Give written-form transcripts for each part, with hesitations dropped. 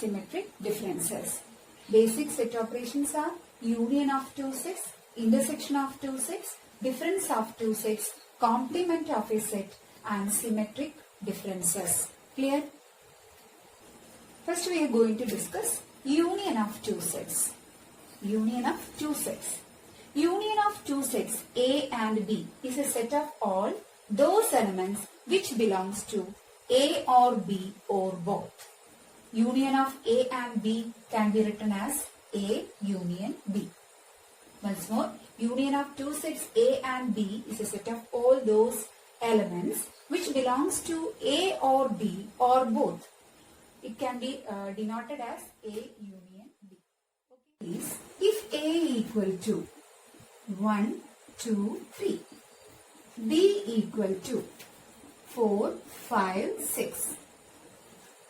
symmetric differences. Basic set operations are union of two sets, intersection of two sets, difference of two sets, complement of a set and symmetric differences. Clear? First we are going to discuss union of two sets. Union of two sets. Union of two sets A and B is a set of all those elements which belongs to A or B or both. Union of A and B can be written as A union B. Once more, union of two sets A and B is a set of all those elements which belongs to A or B or both. It can be denoted as A union B. Okay, please. If A equal to 1, 2, 3, B equal to 4, 5, 6,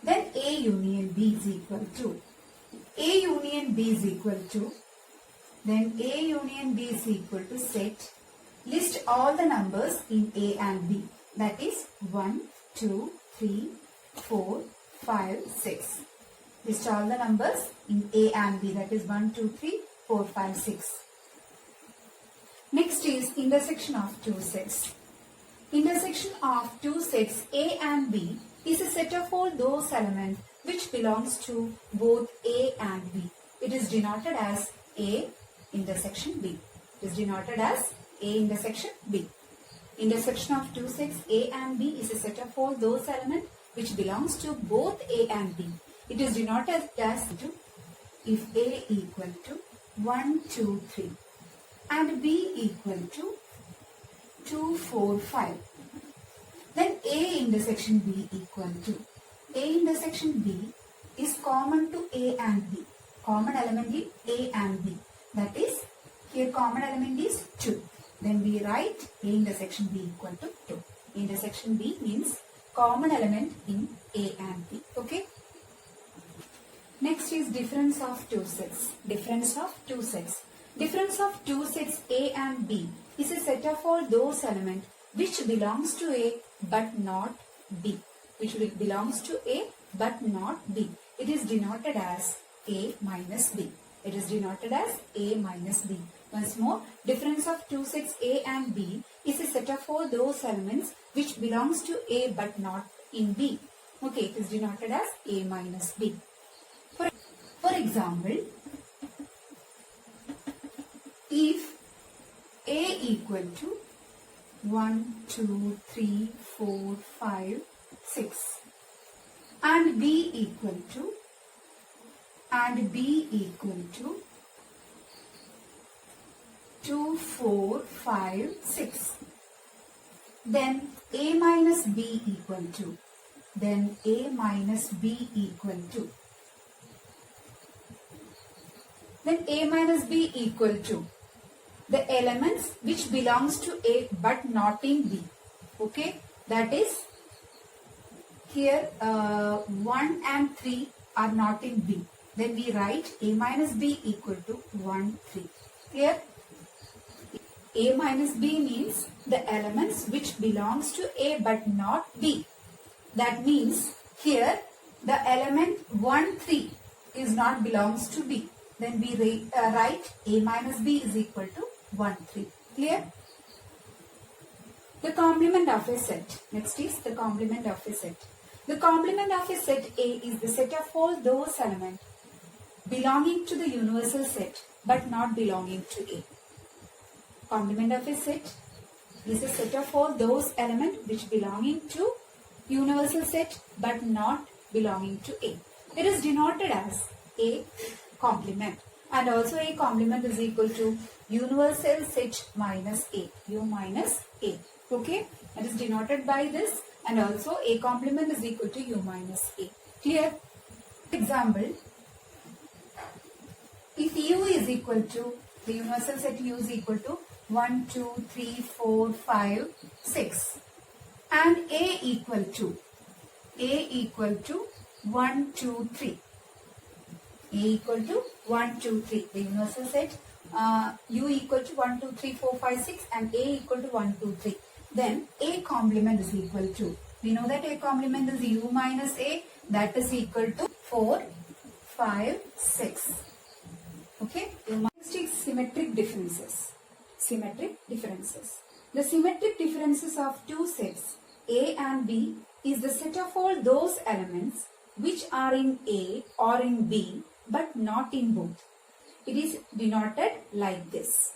then A union B is equal to, A union B is equal to, then A union B is equal to set, list all the numbers in A and B, that is 1, 2, 3, 4, 5, 6. List all the numbers in A and B, that is 1, 2, 3, 4, 5, 6. Next is intersection of two sets. Intersection of two sets A and B is a set of all those elements which belongs to both A and B. It is denoted as A intersection B. It is denoted as A intersection B. Intersection of two sets A and B is a set of all those elements which belongs to both A and B. It is denoted as if A equal to 1, 2, 3 and B equal to 2, 4, 5. Then A intersection B equal to, A intersection B is common to A and B. Common element in A and B. That is, here common element is 2. Then we write A intersection B equal to 2. Intersection B means common element in A and B. Okay. Next is difference of two sets. Difference of two sets. Difference of two sets A and B is a set of all those elements which belongs to A but not B. Which belongs to A but not B. It is denoted as A minus B. It is denoted as A minus B. Once more, difference of two sets A and B is a set of all those elements which belongs to A but not in B. Okay, it is denoted as A minus B. For example, if A equal to 1, 2, 3, 4, 5, 6 and B equal to 2, 4, 5, 6, then A minus B equal to, the elements which belongs to A but not in B. Okay, that is, here 1 and 3 are not in B. Then we write A minus B equal to 1, 3. Clear? A minus B means the elements which belongs to A but not B. That means here the element 1, 3 is not belongs to B. Then we write A minus B is equal to 1, 3. Clear? The complement of a set. Next is the complement of a set. The complement of a set A is the set of all those elements belonging to the universal set but not belonging to A. Complement of a set is a set of all those elements which belonging to universal set but not belonging to A. It is denoted as A complement, and also A complement is equal to universal set minus A, U minus A. Okay, it is denoted by this, and also A complement is equal to U minus A. Clear? Example, if U is equal to, the universal set U is equal to 1, 2, 3, 4, 5, 6 and A equal to 1, 2, 3. A equal to 1, 2, 3. The universal set U equal to 1, 2, 3, 4, 5, 6 and A equal to 1, 2, 3. Then A complement is equal to, we know that A complement is U minus A, that is equal to 4, 5, 6. Okay. Next is symmetric differences. Symmetric differences. The symmetric differences of two sets A and B is the set of all those elements which are in A or in B but not in both. It is denoted like this.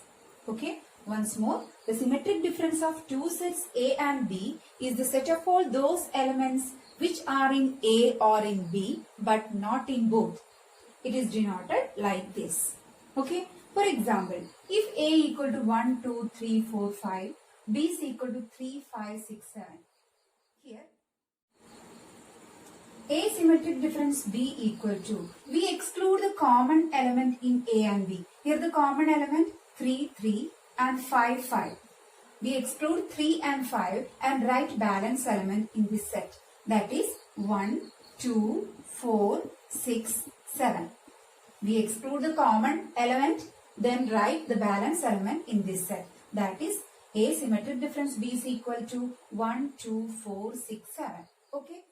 Okay. Once more, the symmetric difference of two sets A and B is the set of all those elements which are in A or in B but not in both. It is denoted like this. Okay. For example, if A equal to 1, 2, 3, 4, 5, B is equal to 3, 5, 6, 7. Here, asymmetric difference B equal to, we exclude the common element in A and B. Here the common element 3, 3 and 5, 5. We exclude 3 and 5 and write balance element in this set. That is 1, 2, 4, 6, 7. We exclude the common element, then write the balance element in this set. That is asymmetric difference B is equal to 1, 2, 4, 6, 7. Okay.